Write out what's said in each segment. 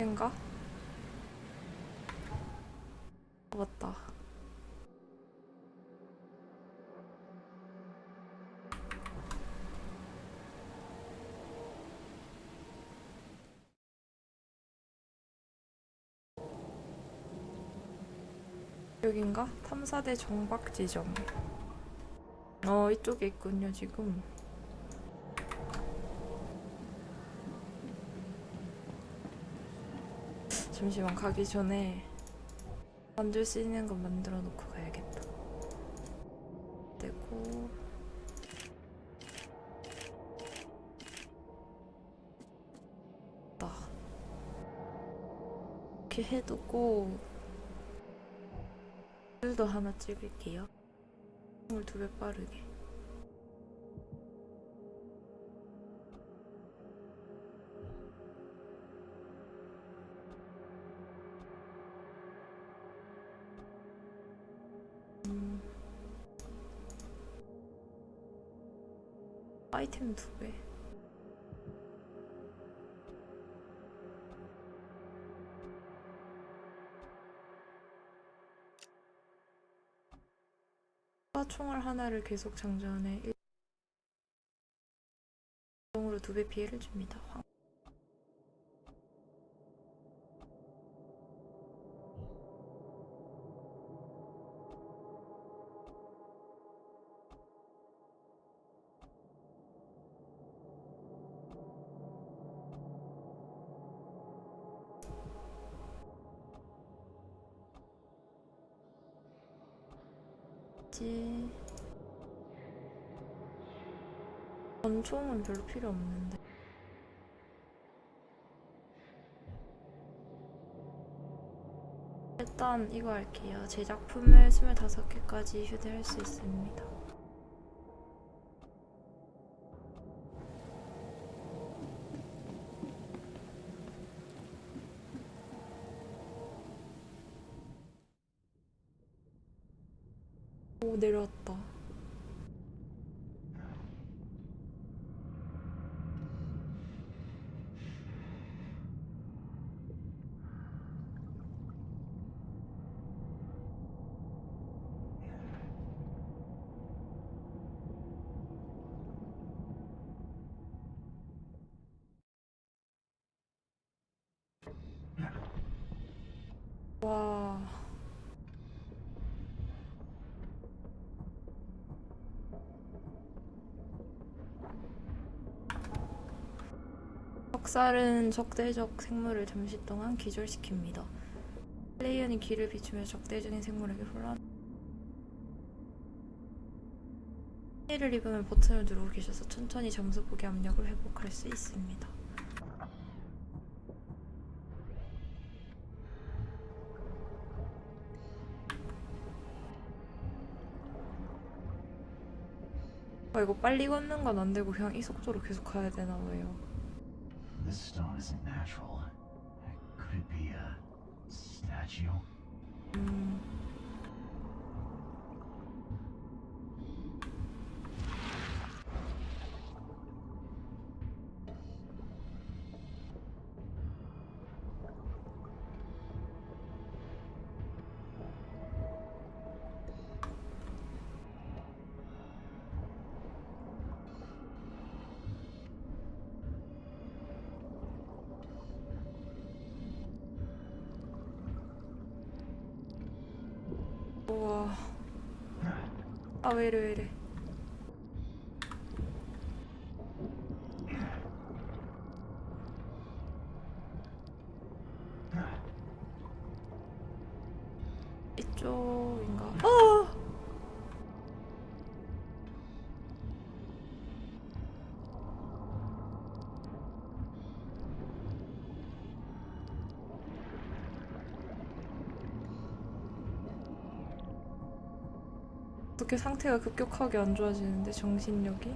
인가? 맞다. 여긴가? 탐사대 정박 지점. 이쪽에 있군요, 지금. 잠시만, 가기 전에 만들 수 있는 거 만들어 놓고 가야겠다. 되고, 나 이렇게 해두고, 물도 하나 찍을게요. 물 2배 빠르게. 아이템 2배. 총알 하나를 계속 장전해 1으로 2배 피해를 줍니다. 황지. 권총은 별로 필요 없는데. 일단 이거 할게요. 제작품을 25개까지 휴대할 수 있습니다. 오, 내려왔다. 와. 적살은 적대적 생물을 잠시 동안 기절시킵니다. 플레이어는 길을 비추며 적대적인 생물에게 혼란. 피해를 입으면 버튼을 누르고 계셔서 천천히 점수 보기 압력을 회복할 수 있습니다. 이거 빨리 걷는 건 안 되고 그냥 이 속도로 계속 가야 되나 봐요. This stone isn't natural. Could it be a statue? 우와. 아, 왜 이래. 이쪽인가? 어떻게 상태가 급격하게 안 좋아지는데, 정신력이?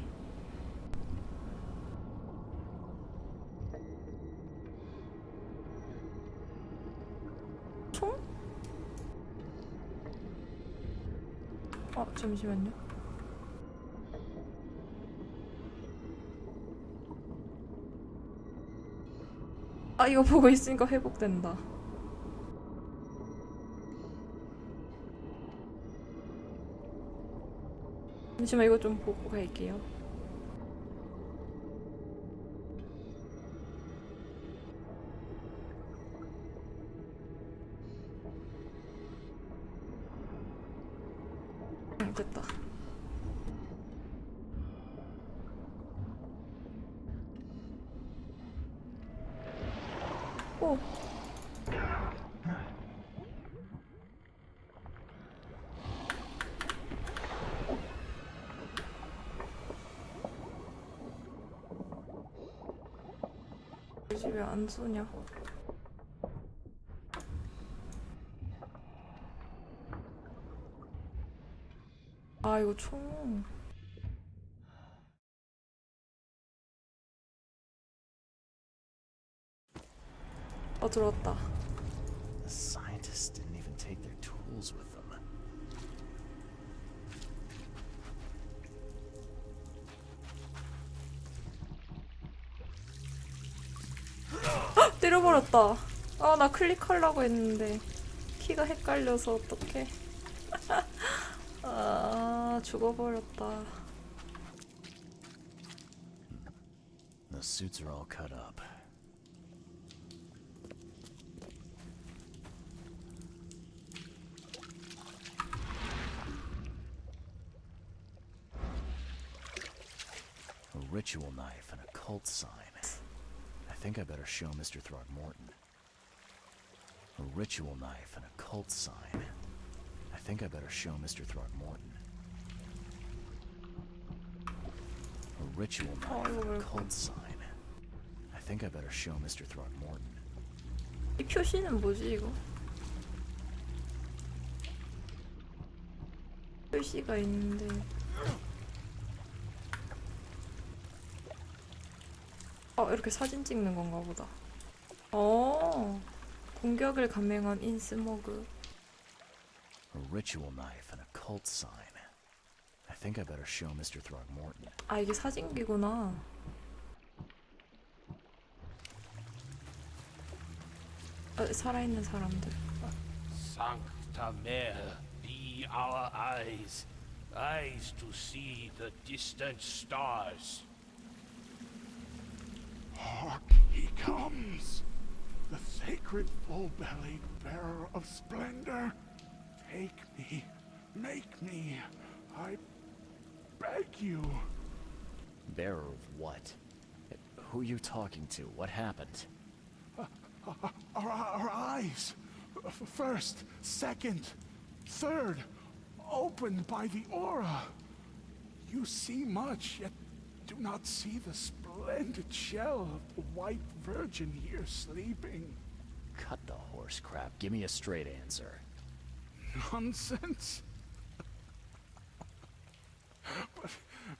총? 잠시만요. 아, 이거 보고 있으니까 회복된다. 잠시만, 이거 좀 보고 갈게요. 됐다. 오. 이 집에 안 쏘냐? 아, 이거 총. 들어왔다. The scientists didn't even take their tools with them. 때려버렸다. 아, 나 클릭하려고 했는데 키가 헷갈려서 어떡해. 아, 죽어버렸다. The suits are all cut up. A ritual knife and a cult sign. I think I better show Mr. Throgmorton. A ritual knife and a cult sign. I think I better show Mr. Throgmorton. A ritual knife and a cult sign. I think I better show Mr. Throgmorton. 이 표시는 뭐지, 이거? 표시가 있는데. 이렇게 사진 찍는 건가 보다. 공격을 감행한 인스모그. A ritual knife and a cult sign. I think I better show Mr. Throgmorton. 아, 이게 사진기구나. 살아있는 사람들. Sancta Mare, be our eyes, eyes to see the distant stars. Hark, he comes! The sacred full-bellied bearer of splendor! Take me, make me, I beg you. Bearer of what? Who are you talking to? What happened? Our eyes! First, second, third, opened by the aura. You see much, yet do not see the splendid shell of the white virgin here sleeping. Cut the horse crap. Give me a straight answer. Nonsense.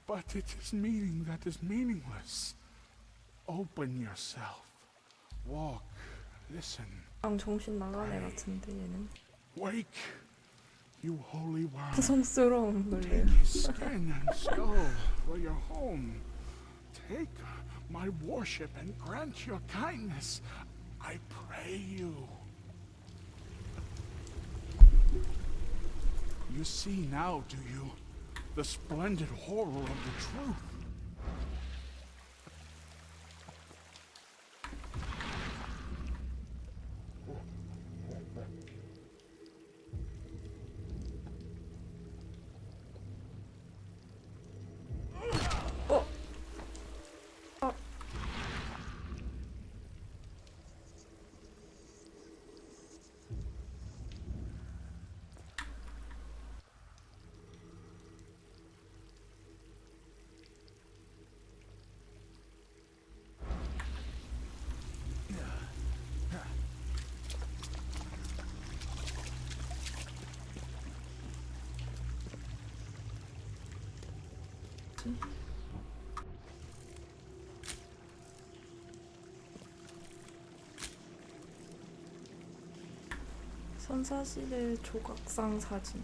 But it is meaning that is meaningless. Open yourself. Walk. Listen. 정신 나간 애 같은데 얘는. Wake. You holy worm. 부성스러운 놀래요. Take his skin and skull for your home. Take my worship and grant your kindness. I pray you. You see now, do you? The splendid horror of the truth. 선사시대 조각상 사진.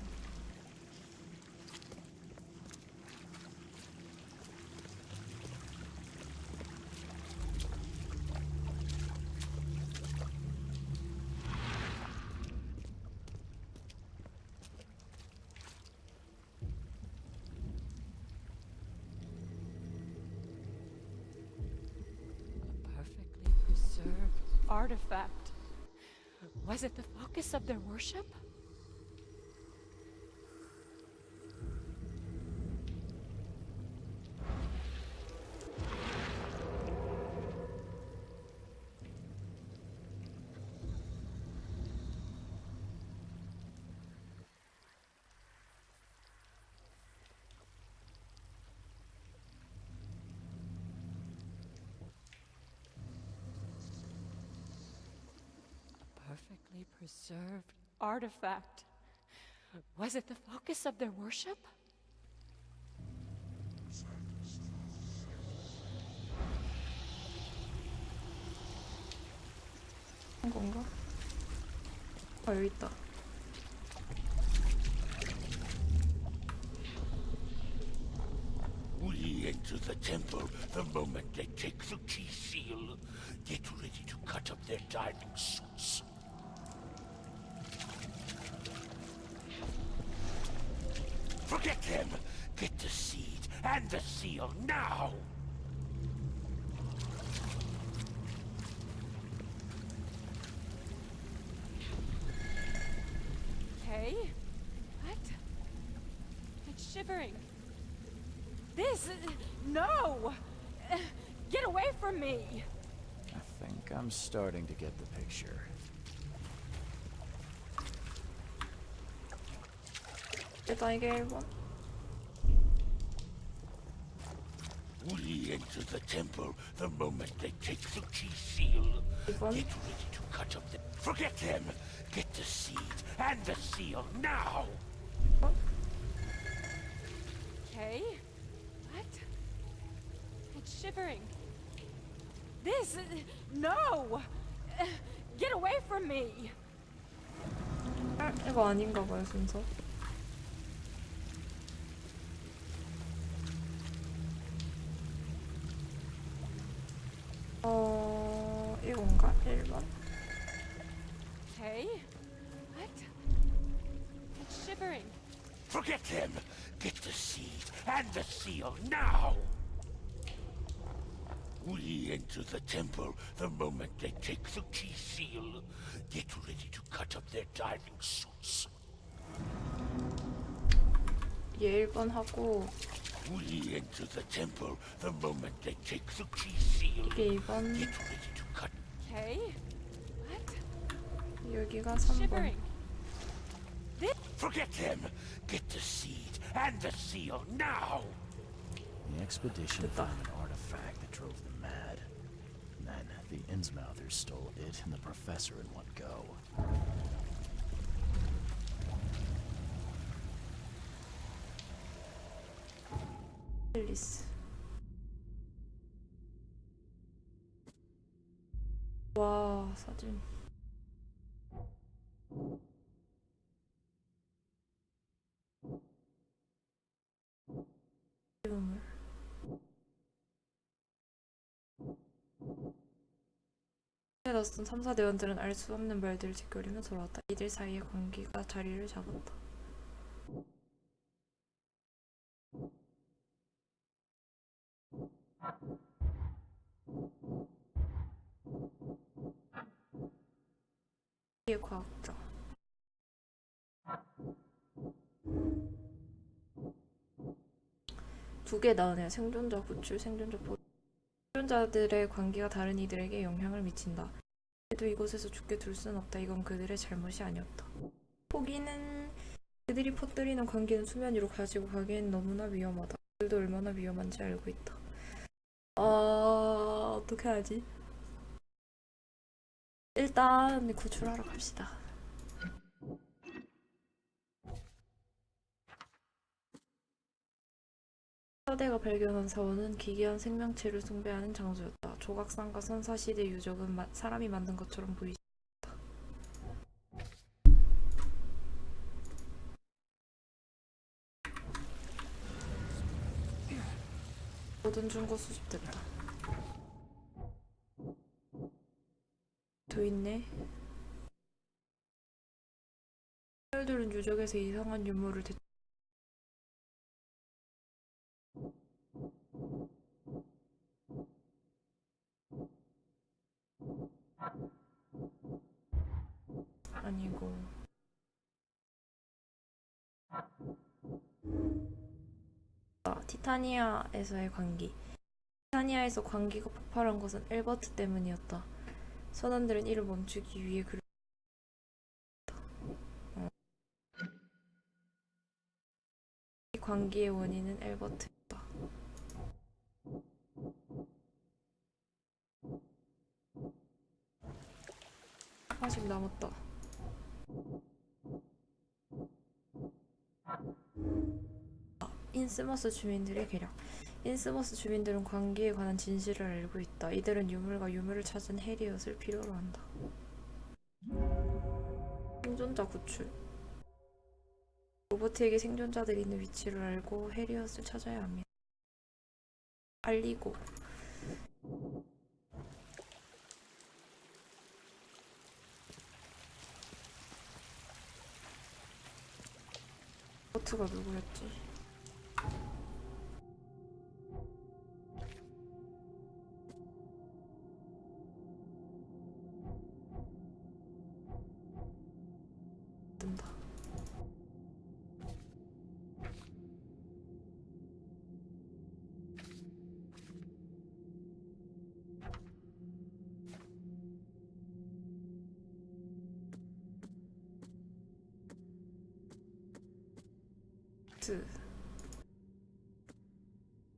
artifact. Was it the focus of their worship? Perfectly preserved artifact. Was it the focus of their worship? 한 건가? 여기 있다. We enter the temple the moment they take the key seal. Get ready to cut up their diving suits. Forget them! Get the seed and the seal now! Okay. What? It's shivering. This... No! Get away from me! I think I'm starting to get the picture. 일단 이게 1번. We enter the temple the moment they take the key seal. 2번. Get ready to cut up the... Forget them! Get the seed and the seal now! Okay. What? It's shivering. This... No! Get away from me! 이거 아닌가 봐요, 순서. 이건가? 1번? Okay. What? It's shivering. Forget them! Get the seed and the seal now! We enter the temple the moment they take the key seal. Get ready to cut up their diving suits. 얘 1번 하고 We enter the temple the moment they take the key seal. 이게 2번, Get ready to cut. Okay. What? 여기가 3번. Shivering. Forget them! Get the seed and the seal now! The expedition 됐다. found an artifact that drove them mad. And then the Innsmouthers stole it and the professor in one go. 앨리스. 와, 사진. 유물. 낯선 3사 대원들은 알 수 없는 말들을 짓거리며 돌아왔다. 이들 사이의 관계가 자리를 잡았다. 의 과학자. 두 개 나오네요. 생존자 구출, 생존자 보호. 생존자들의 관계가 다른 이들에게 영향을 미친다. 그래도 이곳에서 죽게 둘 순 없다. 이건 그들의 잘못이 아니었다. 포기는 그들이 퍼뜨리는 관계는 수면 위로 가지고 가기엔 너무나 위험하다. 그들도 얼마나 위험한지 알고 있다. 어떻게 하지? 일단 구출하러 갑시다. 사대가 발견한 사원은 기괴한 생명체를 숭배하는 장소였다. 조각상과 선사시대 유적은 사람이 만든 것처럼 보이지 않았다. 모든 증거 수집됐다. 더 있네. 사람들은 유적에서 이상한 유물을 아니고 티타니아에서의 광기. 티타니아에서 광기가 폭발한 것은 엘버트 때문이었다. 선원들은 이를 멈추기 위해 그를 이 광기의 원인은 엘버트였다. 아직 남았다. 인스머스 주민들의 계략. 인스머스 주민들은 광기에 관한 진실을 알고 있다. 이들은 유물과 유물을 찾은 해리엇을 필요로 한다. 생존자 구출. 로버트에게 생존자들이 있는 위치를 알고 해리엇을 찾아야 합니다. 알리고. 로버트가 누구였지? 뜬다.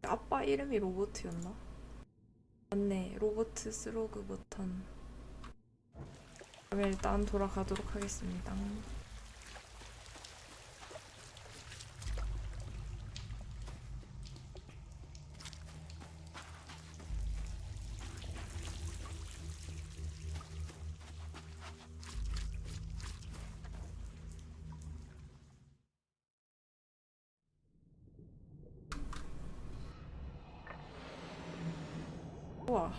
아빠 이름이 로버트였나? 맞네, 로버트 스로그 버턴. 그럼 일단 돌아가도록 하겠습니다. 우와.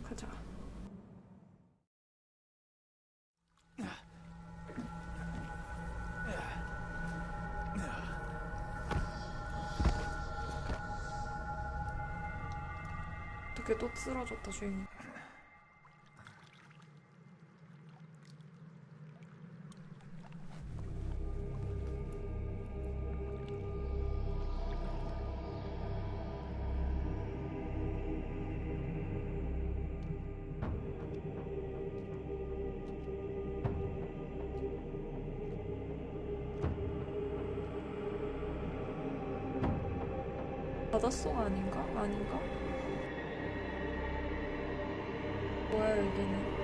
가자. 어떻게 또 쓰러졌다 주인공. 바닷속 아닌가? 아닌가? 뭐야 여기는?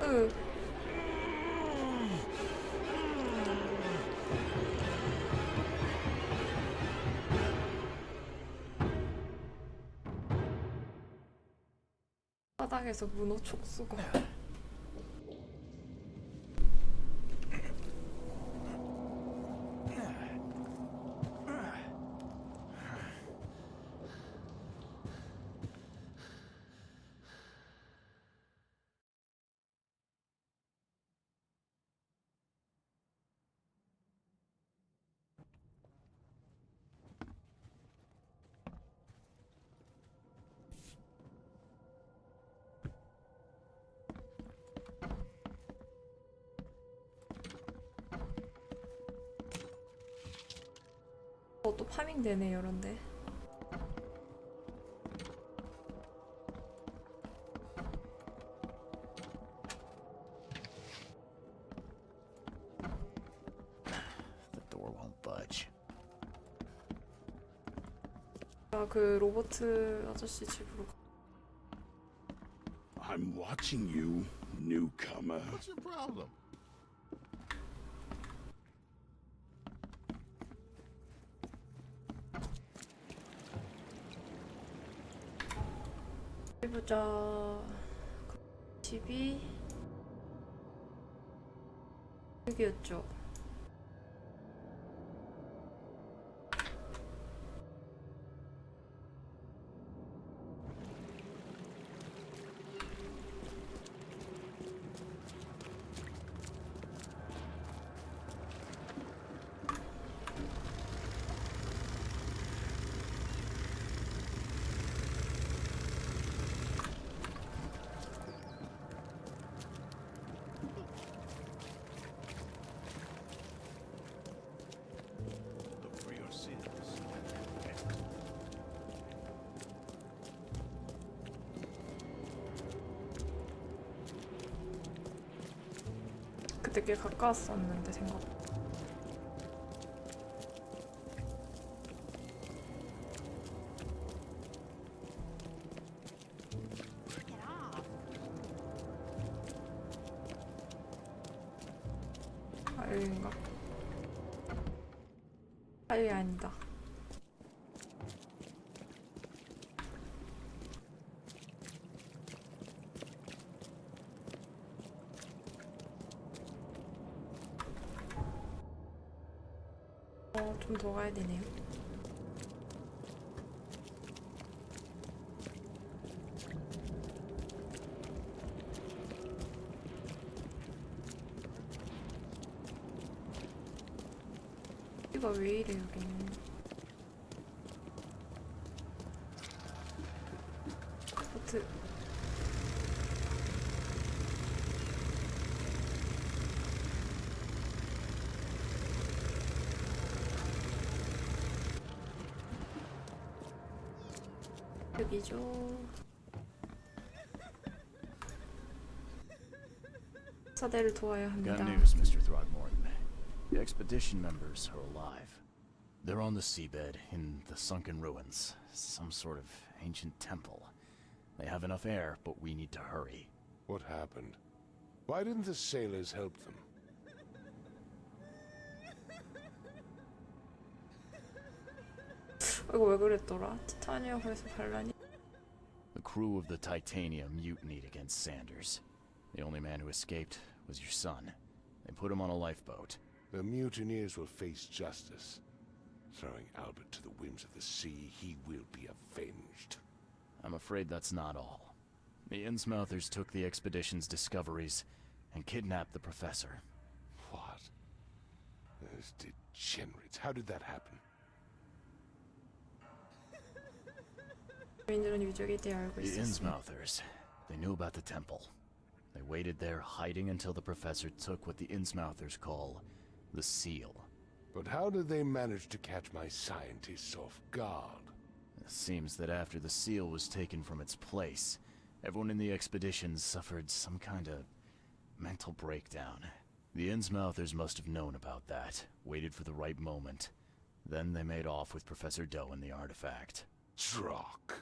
으. 바닥에서 문어 촉수가. 또 파밍 되네 이런데. The door won't budge. 그 로버트 아저씨 집으로 가. I'm watching you, newcomer. What's your problem? 해보자. 집이 여기였죠. Look for your sins. 그때 꽤 가까웠었는데 생각. 아 여긴가? 아 여기 아니다. 좀 더 가야 되네요. 이거 왜 이래 여기는? 보트. 여기죠. 사대를 도와야 합니다. Got news, Mr. Throckmorton. The expedition members are alive. They're on the seabed in the sunken ruins. Some sort of ancient temple. They have enough air, but we need to hurry. What happened? Why didn't the sailors help them? 이거 왜 그랬더라? 티타니움에서 반란이. The crew of the Titanium mutinied against Sanders. The only man who escaped was your son. They put him on a lifeboat. The mutineers will face justice. Throwing Albert to the whims of the sea, he will be avenged. I'm afraid that's not all. The Innsmouthers took the expedition's discoveries and kidnapped the professor. What? Those degenerates. How did that happen? 주민들은 유적에 대해 알고 The 있었습니다. Innsmouthers. They knew about the temple. They waited there, hiding until the professor took what the Innsmouthers call the seal. But how did they manage to catch my scientists off guard? It seems that after the seal was taken from its place, everyone in the expedition suffered some kind of mental breakdown. The Innsmouthers must have known about that, waited for the right moment. Then they made off with Professor Doe and the artifact. Drock.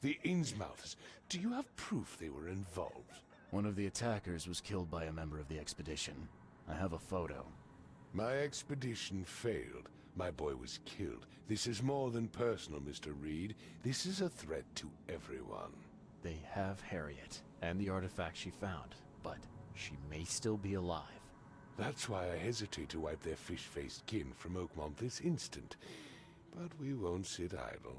The Innsmouths. Do you have proof they were involved? One of the attackers was killed by a member of the expedition. I have a photo. My expedition failed. My boy was killed. This is more than personal, Mr. Reed. This is a threat to everyone. They have Harriet and the artifact she found, but she may still be alive. That's why I hesitate to wipe their fish-faced kin from Oakmont this instant. But we won't sit idle.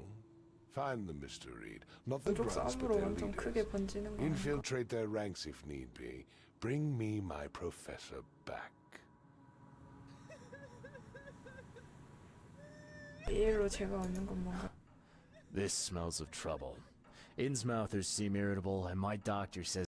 Find them, Mr. Reed. Not the 민족 grunts, but 싸움으로 their 완전 leaders. 크게 번지는 거 아닌가? Infiltrate their ranks if need be. Bring me my professor back. 이일로 제가 얻는 건 뭔가? This smells of trouble. Innsmouthers seem irritable, and my doctor says